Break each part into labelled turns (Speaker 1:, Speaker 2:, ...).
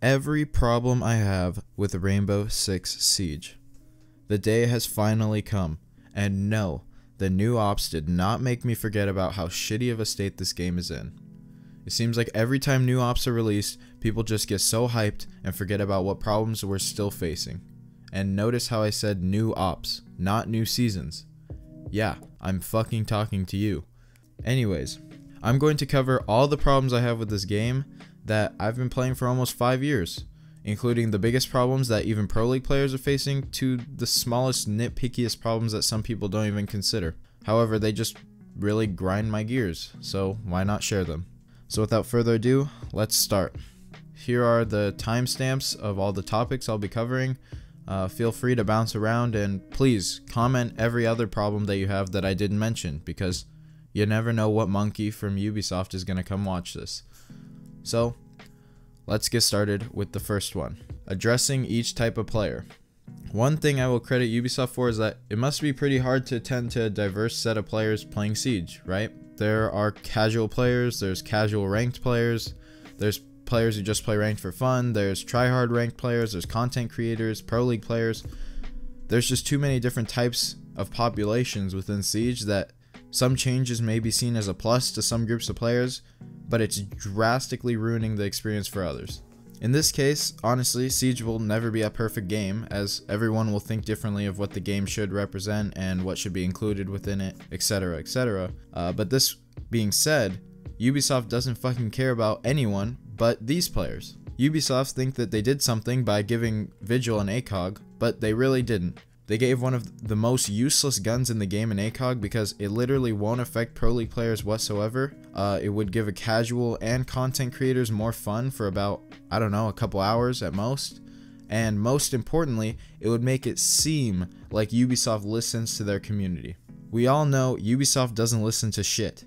Speaker 1: every problem I have with Rainbow Six Siege. The day has finally come, and no, the new ops did not make me forget about how shitty of a state this game is in. It seems like every time new ops are released, people just get so hyped and forget about what problems we're still facing. And notice how I said new ops, not new seasons. Yeah, I'm fucking talking to you. Anyways, I'm going to cover all the problems I have with this game that I've been playing for almost 5 years, including the biggest problems that even Pro League players are facing to the smallest nitpickiest problems that some people don't even consider. However, they just really grind my gears, so why not share them? So without further ado, let's start. Here are the timestamps of all the topics I'll be covering. Feel free to bounce around, and please comment every other problem that you have that I didn't mention, because you never know what monkey from Ubisoft is going to come watch this. So, let's get started with the first one. Addressing each type of player. One thing I will credit Ubisoft for is that it must be pretty hard to attend to a diverse set of players playing Siege, right? There are casual players, there's casual ranked players, there's players who just play ranked for fun, there's tryhard ranked players, there's content creators, Pro League players. There's just too many different types of populations within Siege that some changes may be seen as a plus to some groups of players, but it's drastically ruining the experience for others. In this case, honestly, Siege will never be a perfect game, as everyone will think differently of what the game should represent and what should be included within it, etc, etc. But this being said, Ubisoft doesn't fucking care about anyone but these players. Ubisoft think that they did something by giving Vigil an ACOG, but they really didn't. They gave one of the most useless guns in the game an ACOG because it literally won't affect Pro League players whatsoever. It would give a casual and content creators more fun for about, I don't know, a couple hours at most. And most importantly, it would make it seem like Ubisoft listens to their community. We all know Ubisoft doesn't listen to shit.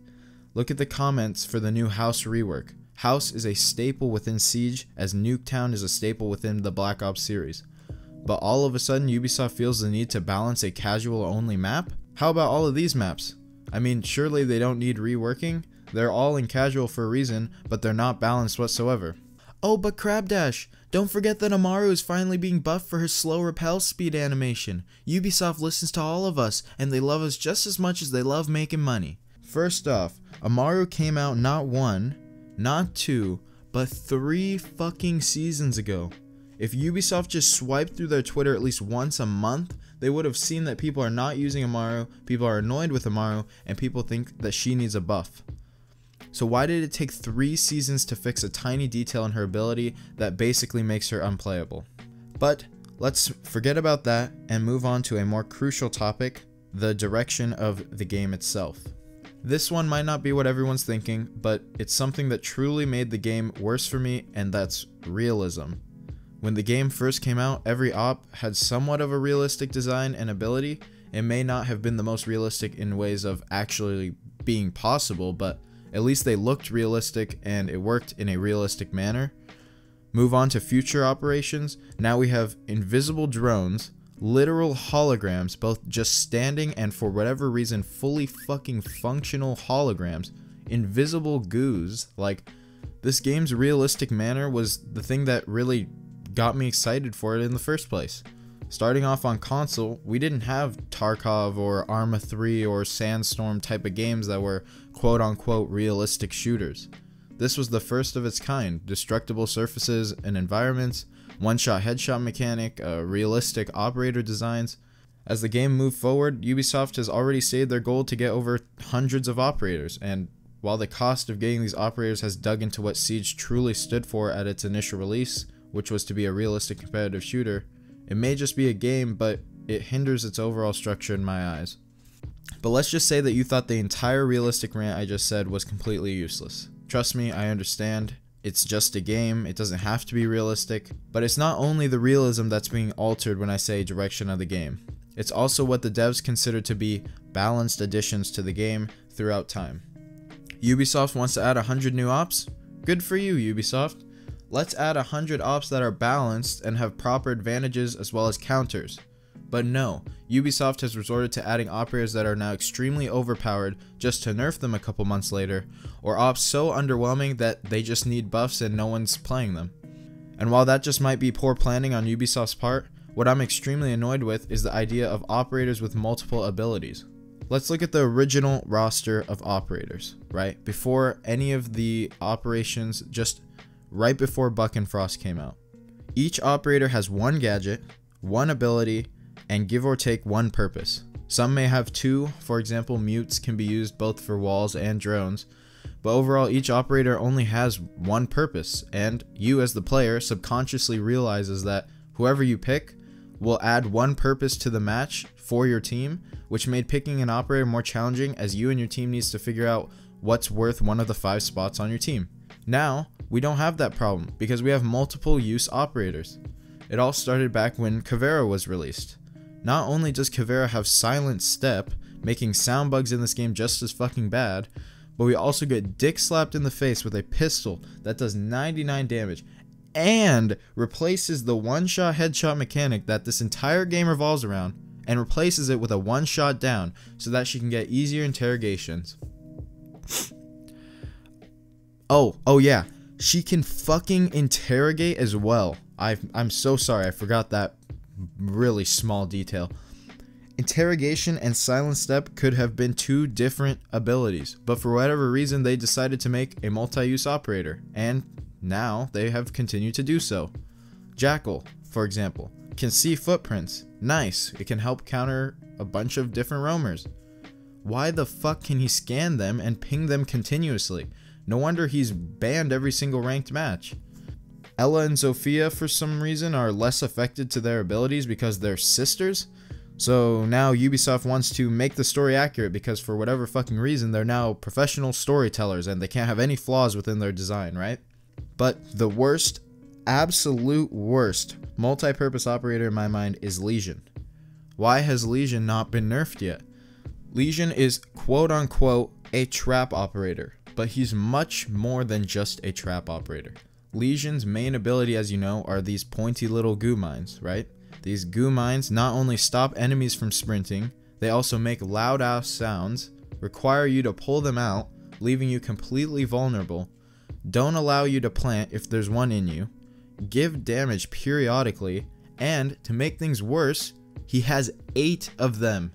Speaker 1: Look at the comments for the new House rework. House is a staple within Siege, as Nuketown is a staple within the Black Ops series. But all of a sudden Ubisoft feels the need to balance a casual only map? How about all of these maps? I mean, surely they don't need reworking? They're all in casual for a reason, but they're not balanced whatsoever. Oh, but Crabdash, don't forget that Amaru is finally being buffed for her slow repel speed animation. Ubisoft listens to all of us, and they love us just as much as they love making money. First off, Amaru came out not 1, not 2, but 3 fucking seasons ago. If Ubisoft just swiped through their Twitter at least once a month, they would have seen that people are not using Amaru, people are annoyed with Amaru, and people think that she needs a buff. So why did it take 3 seasons to fix a tiny detail in her ability that basically makes her unplayable? But let's forget about that and move on to a more crucial topic, the direction of the game itself. This one might not be what everyone's thinking, but it's something that truly made the game worse for me, and that's realism. When the game first came out, every op had somewhat of a realistic design and ability. It may not have been the most realistic in ways of actually being possible, but at least they looked realistic and it worked in a realistic manner. Move on to future operations. Now we have invisible drones, literal holograms, both just standing and for whatever reason fully fucking functional holograms, invisible goos. Like, this game's realistic manner was the thing that really got me excited for it in the first place. Starting off on console, we didn't have Tarkov or Arma 3 or Sandstorm type of games that were quote-unquote realistic shooters. This was the first of its kind, destructible surfaces and environments, one-shot headshot mechanic, realistic operator designs. As the game moved forward, Ubisoft has already stated their goal to get over hundreds of operators, and while the cost of getting these operators has dug into what Siege truly stood for at its initial release, which was to be a realistic competitive shooter, it may just be a game, but it hinders its overall structure in my eyes. But let's just say that you thought the entire realistic rant I just said was completely useless. Trust me, I understand. It's just a game, it doesn't have to be realistic, but it's not only the realism that's being altered when I say direction of the game. It's also what the devs consider to be balanced additions to the game throughout time. Ubisoft wants to add 100 new ops? Good for you, Ubisoft. Let's add 100 ops that are balanced and have proper advantages as well as counters. But no, Ubisoft has resorted to adding operators that are now extremely overpowered just to nerf them a couple months later, or ops so underwhelming that they just need buffs and no one's playing them. And while that just might be poor planning on Ubisoft's part, what I'm extremely annoyed with is the idea of operators with multiple abilities. Let's look at the original roster of operators, right? Before any of the operations, just right before Buck and Frost came out. Each operator has one gadget, one ability, and give or take one purpose. Some may have two, for example, mutes can be used both for walls and drones, but overall each operator only has one purpose, and you as the player subconsciously realizes that whoever you pick will add one purpose to the match for your team, which made picking an operator more challenging as you and your team needs to figure out what's worth one of the 5 spots on your team. Now, we don't have that problem because we have multiple use operators. It all started back when Caveira was released. Not only does Caveira have Silent Step, making sound bugs in this game just as fucking bad, but we also get dick slapped in the face with a pistol that does 99 damage and replaces the one-shot headshot mechanic that this entire game revolves around, and replaces it with a one-shot down so that she can get easier interrogations. Oh yeah, she can fucking interrogate as well. I'm so sorry, I forgot that really small detail. Interrogation and Silent Step could have been 2 different abilities, but for whatever reason they decided to make a multi-use operator, and now they have continued to do so. Jackal, for example, can see footprints. Nice, it can help counter a bunch of different roamers. Why the fuck can he scan them and ping them continuously? No wonder he's banned every single ranked match. Ella and Zofia, for some reason, are less affected to their abilities because they're sisters. So now Ubisoft wants to make the story accurate because for whatever fucking reason, they're now professional storytellers and they can't have any flaws within their design, right? But the worst, absolute worst multi-purpose operator in my mind is Lesion. Why has Lesion not been nerfed yet? Lesion is quote-unquote a trap operator, but he's much more than just a trap operator. Lesion's main ability, as you know, are these pointy little goo mines, right? These goo mines not only stop enemies from sprinting, they also make loud ass sounds, require you to pull them out, leaving you completely vulnerable, don't allow you to plant if there's one in you, give damage periodically, and to make things worse, he has 8 of them.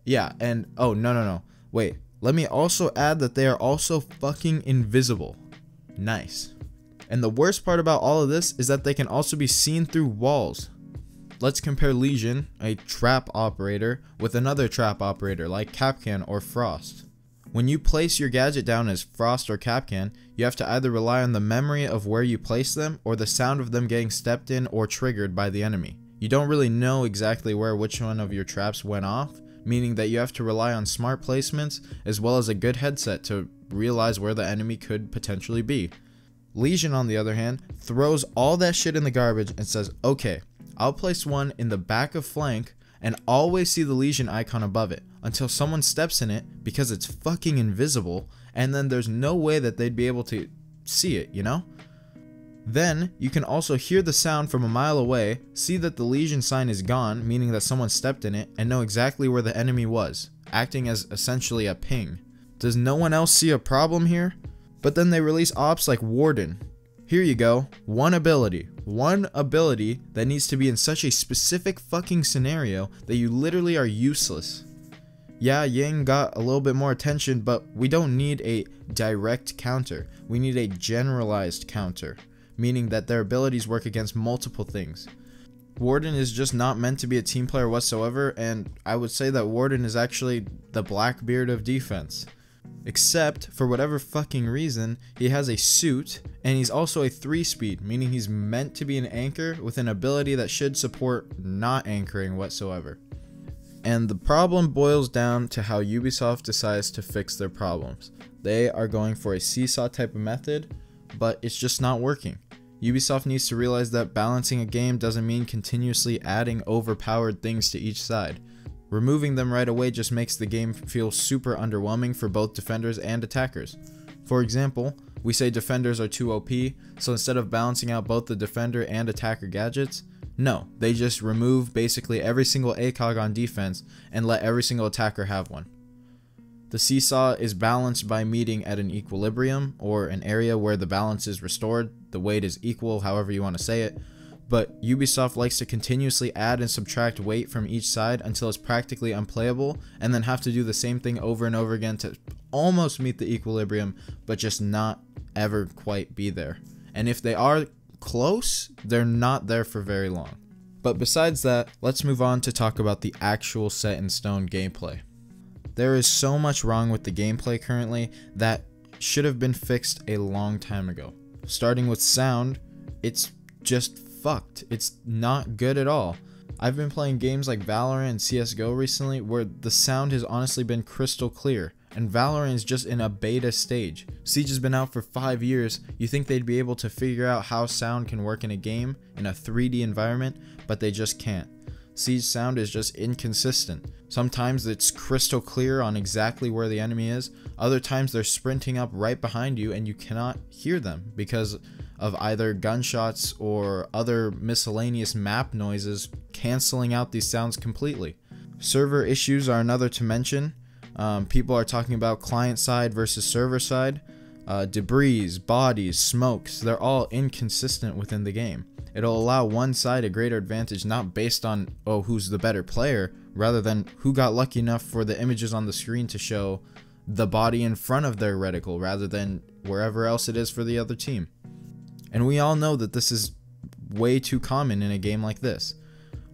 Speaker 1: Yeah, and oh no, wait, let me also add that they are also fucking invisible. Nice. And the worst part about all of this is that they can also be seen through walls. Let's compare Lesion, a trap operator, with another trap operator like Capcan or Frost. When you place your gadget down as Frost or Capcan, you have to either rely on the memory of where you place them or the sound of them getting stepped in or triggered by the enemy. You don't really know exactly where which one of your traps went off, meaning that you have to rely on smart placements as well as a good headset to realize where the enemy could potentially be. Lesion, on the other hand, throws all that shit in the garbage and says, okay, I'll place one in the back of flank and always see the Lesion icon above it until someone steps in it because it's fucking invisible, and then there's no way that they'd be able to see it, you know? Then you can also hear the sound from a mile away, see that the Lesion sign is gone, meaning that someone stepped in it, and know exactly where the enemy was, acting as essentially a ping. Does no one else see a problem here? But then they release ops like Warden. Here you go, one ability that needs to be in such a specific fucking scenario that you literally are useless. Yeah, Ying got a little bit more attention, but we don't need a direct counter. We need a generalized counter, meaning that their abilities work against multiple things. Warden is just not meant to be a team player whatsoever, and I would say that Warden is actually the Blackbeard of defense. Except, for whatever fucking reason, he has a suit, and he's also a 3-speed, meaning he's meant to be an anchor with an ability that should support not anchoring whatsoever. And the problem boils down to how Ubisoft decides to fix their problems. They are going for a Seesaw type of method, but it's just not working. Ubisoft needs to realize that balancing a game doesn't mean continuously adding overpowered things to each side. Removing them right away just makes the game feel super underwhelming for both defenders and attackers. For example, we say defenders are too OP, so instead of balancing out both the defender and attacker gadgets, no, they just remove basically every single ACOG on defense and let every single attacker have one. The Seesaw is balanced by meeting at an equilibrium, or an area where the balance is restored. the weight is equal, however you want to say it. But Ubisoft likes to continuously add and subtract weight from each side until it's practically unplayable, and then have to do the same thing over and over again to almost meet the equilibrium, but just not ever quite be there. And if they are close, they're not there for very long. But besides that, let's move on to talk about the actual set in stone gameplay. There is so much wrong with the gameplay currently that should have been fixed a long time ago. Starting with sound, it's just fucked. It's not good at all. I've been playing games like Valorant and CSGO recently where the sound has honestly been crystal clear, and Valorant is just in a beta stage. Siege has been out for 5 years. You think they'd be able to figure out how sound can work in a game in a 3D environment, but they just can't. Siege sound is just inconsistent. Sometimes it's crystal clear on exactly where the enemy is. Other times they're sprinting up right behind you and you cannot hear them because of either gunshots or other miscellaneous map noises canceling out these sounds completely. Server issues are another to mention. People are talking about client side versus server side. Debris, bodies, smokes, they're all inconsistent within the game. It'll allow one side a greater advantage not based on, oh, who's the better player, rather than who got lucky enough for the images on the screen to show the body in front of their reticle rather than wherever else it is for the other team. And we all know that this is way too common in a game like this.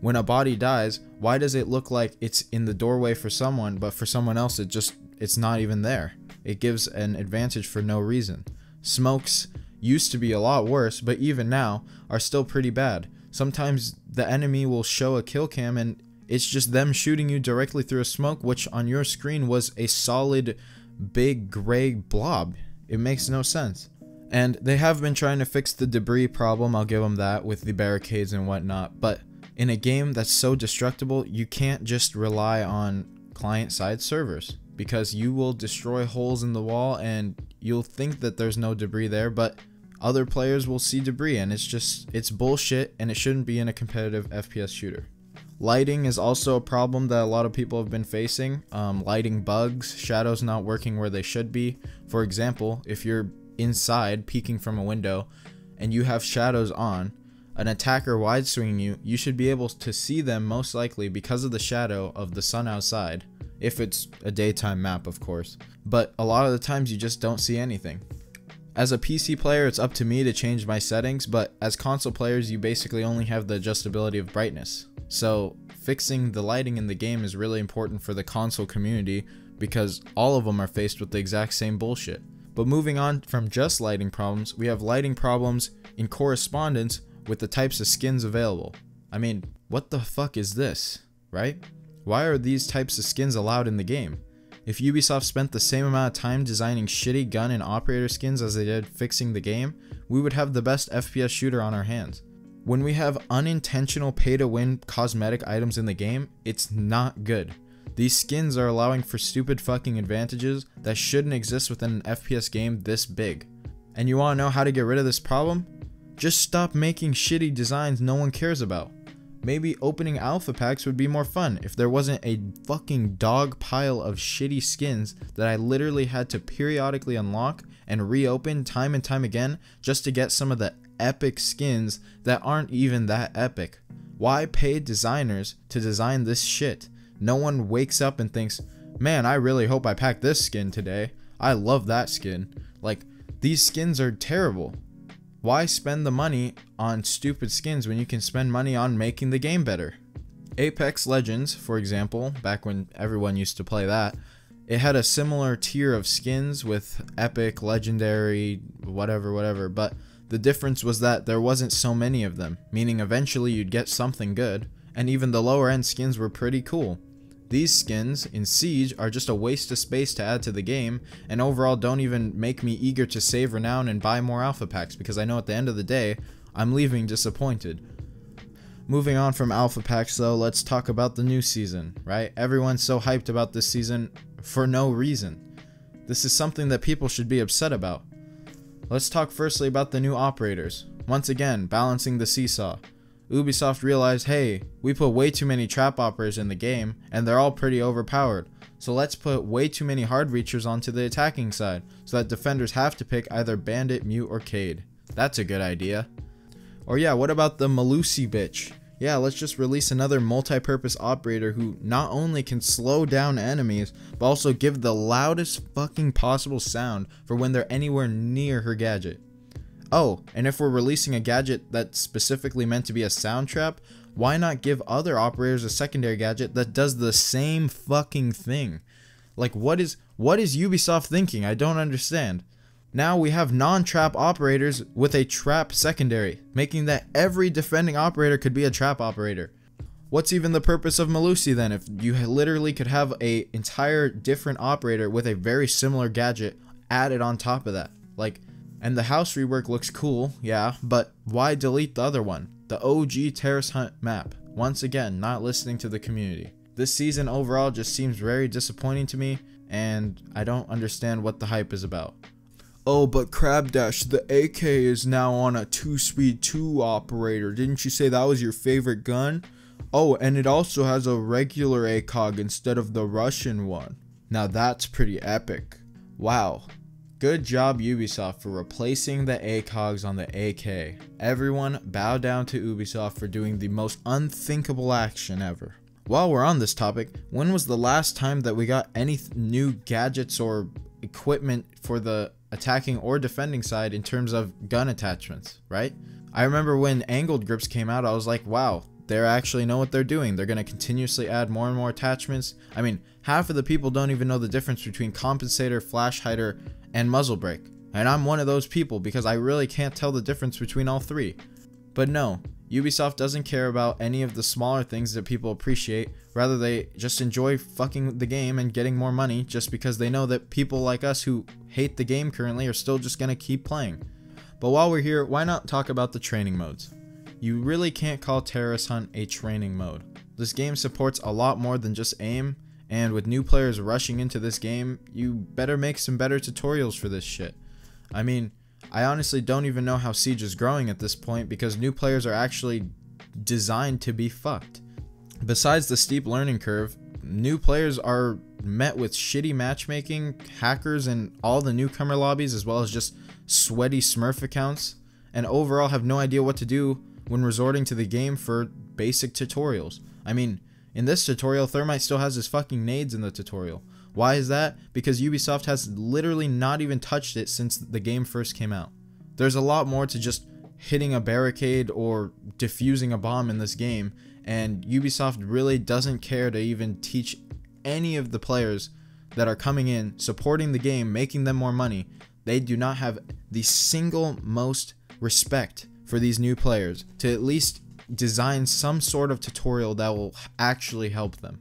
Speaker 1: When a body dies, why does it look like it's in the doorway for someone, but for someone else it's not even there? It gives an advantage for no reason. Smokes used to be a lot worse, but even now are still pretty bad. Sometimes the enemy will show a kill cam and it's just them shooting you directly through a smoke, which on your screen was a solid big gray blob. It makes no sense. And they have been trying to fix the debris problem, I'll give them that, with the barricades and whatnot, but in a game that's so destructible, you can't just rely on client-side servers, because you will destroy holes in the wall and you'll think that there's no debris there, but other players will see debris, and it's bullshit, and it shouldn't be in a competitive FPS shooter. Lighting is also a problem that a lot of people have been facing. Lighting bugs, shadows not working where they should be. For example, if you're inside peeking from a window and you have shadows on, an attacker wide swinging you, you should be able to see them most likely because of the shadow of the sun outside, if it's a daytime map of course, but a lot of the times you just don't see anything. As a PC player, it's up to me to change my settings, but as console players you basically only have the adjustability of brightness. So fixing the lighting in the game is really important for the console community because all of them are faced with the exact same bullshit. But moving on from just lighting problems, we have lighting problems in correspondence with the types of skins available. I mean, what the fuck is this, right? Why are these types of skins allowed in the game? If Ubisoft spent the same amount of time designing shitty gun and operator skins as they did fixing the game, we would have the best FPS shooter on our hands. When we have unintentional pay-to-win cosmetic items in the game, it's not good. These skins are allowing for stupid fucking advantages that shouldn't exist within an FPS game this big. And you wanna know how to get rid of this problem? Just stop making shitty designs no one cares about. Maybe opening alpha packs would be more fun if there wasn't a fucking dog pile of shitty skins that I literally had to periodically unlock and reopen time and time again just to get some of the epic skins that aren't even that epic. Why pay designers to design this shit? No one wakes up and thinks, man, I really hope I pack this skin today. I love that skin. Like, these skins are terrible. Why spend the money on stupid skins when you can spend money on making the game better? Apex Legends, for example, back when everyone used to play that, it had a similar tier of skins with epic, legendary, whatever, but the difference was that there wasn't so many of them, meaning eventually you'd get something good, and even the lower end skins were pretty cool. These skins in Siege are just a waste of space to add to the game, and overall don't even make me eager to save renown and buy more alpha packs because I know at the end of the day, I'm leaving disappointed. Moving on from alpha packs though, let's talk about the new season, right? Everyone's so hyped about this season for no reason. This is something that people should be upset about. Let's talk firstly about the new operators. Once again, balancing the seesaw. Ubisoft realized, hey, we put way too many trap operators in the game, and they're all pretty overpowered. So let's put way too many hard reachers onto the attacking side, so that defenders have to pick either bandit, mute, or cade. That's a good idea. Or yeah, what about the Malusi bitch? Yeah, let's just release another multi-purpose operator who not only can slow down enemies, but also give the loudest fucking possible sound for when they're anywhere near her gadget. Oh, and if we're releasing a gadget that's specifically meant to be a sound trap, why not give other operators a secondary gadget that does the same fucking thing? Like, what is Ubisoft thinking? I don't understand. Now we have non-trap operators with a trap secondary, making that every defending operator could be a trap operator. What's even the purpose of Malusi then, if you literally could have a entire different operator with a very similar gadget added on top of that? Like, and the house rework looks cool, yeah, but why delete the other one? The OG Terrace Hunt map. Once again, not listening to the community. This season overall just seems very disappointing to me, and I don't understand what the hype is about. Oh, but Crabdash, the AK is now on a 2-speed 2 operator. Didn't you say that was your favorite gun? Oh, and it also has a regular ACOG instead of the Russian one. Now that's pretty epic. Wow. Good job Ubisoft for replacing the ACOGs on the AK. Everyone bow down to Ubisoft for doing the most unthinkable action ever. While we're on this topic, when was the last time that we got any new gadgets or equipment for the attacking or defending side in terms of gun attachments, right? I remember when angled grips came out, I was like, wow, they actually know what they're doing. They're going to continuously add more and more attachments. I mean, half of the people don't even know the difference between compensator, flash hider, and muzzle brake. And I'm one of those people because I really can't tell the difference between all three. But no, Ubisoft doesn't care about any of the smaller things that people appreciate. Rather, they just enjoy fucking the game and getting more money just because they know that people like us who hate the game currently are still just gonna keep playing. But while we're here, why not talk about the training modes? You really can't call Terrorist Hunt a training mode. This game supports a lot more than just aim, and with new players rushing into this game, you better make some better tutorials for this shit. I mean, I honestly don't even know how Siege is growing at this point because new players are actually designed to be fucked. Besides the steep learning curve, new players are met with shitty matchmaking, hackers in all the newcomer lobbies, as well as just sweaty Smurf accounts, and overall have no idea what to do when resorting to the game for basic tutorials. I mean, in this tutorial, Thermite still has his fucking nades in the tutorial. Why is that? Because Ubisoft has literally not even touched it since the game first came out. There's a lot more to just hitting a barricade or defusing a bomb in this game, and Ubisoft really doesn't care to even teach any of the players that are coming in, supporting the game, making them more money. They do not have the single most respect for these new players to at least design some sort of tutorial that will actually help them.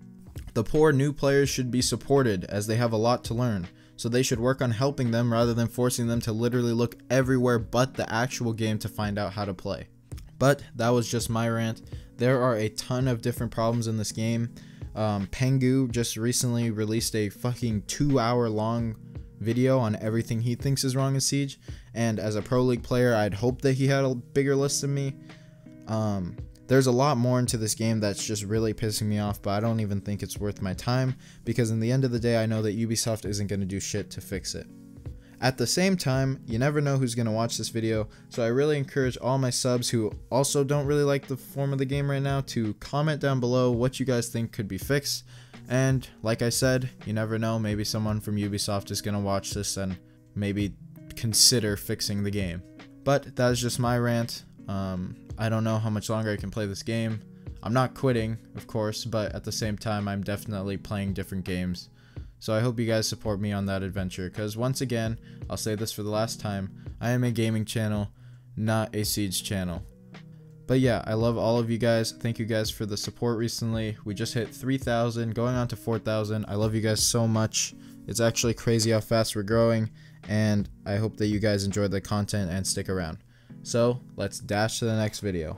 Speaker 1: The poor new players should be supported as they have a lot to learn, so they should work on helping them rather than forcing them to literally look everywhere but the actual game to find out how to play. But that was just my rant. There are a ton of different problems in this game. Pengu just recently released a fucking 2-hour long video on everything he thinks is wrong in Siege, and as a Pro League player, I'd hope that he had a bigger list than me. There's a lot more into this game that's just really pissing me off, but I don't even think it's worth my time, because in the end of the day, I know that Ubisoft isn't going to do shit to fix it. At the same time, you never know who's going to watch this video, so I really encourage all my subs who also don't really like the form of the game right now to comment down below what you guys think could be fixed. And like I said, you never know, maybe someone from Ubisoft is going to watch this and maybe consider fixing the game. But that is just my rant. I don't know how much longer I can play this game. I'm not quitting, of course, but at the same time, I'm definitely playing different games. So I hope you guys support me on that adventure, because once again, I'll say this for the last time, I am a gaming channel, not a Siege channel. But yeah, I love all of you guys. Thank you guys for the support recently. We just hit 3,000, going on to 4,000. I love you guys so much. It's actually crazy how fast we're growing, and I hope that you guys enjoy the content and stick around. So let's dash to the next video.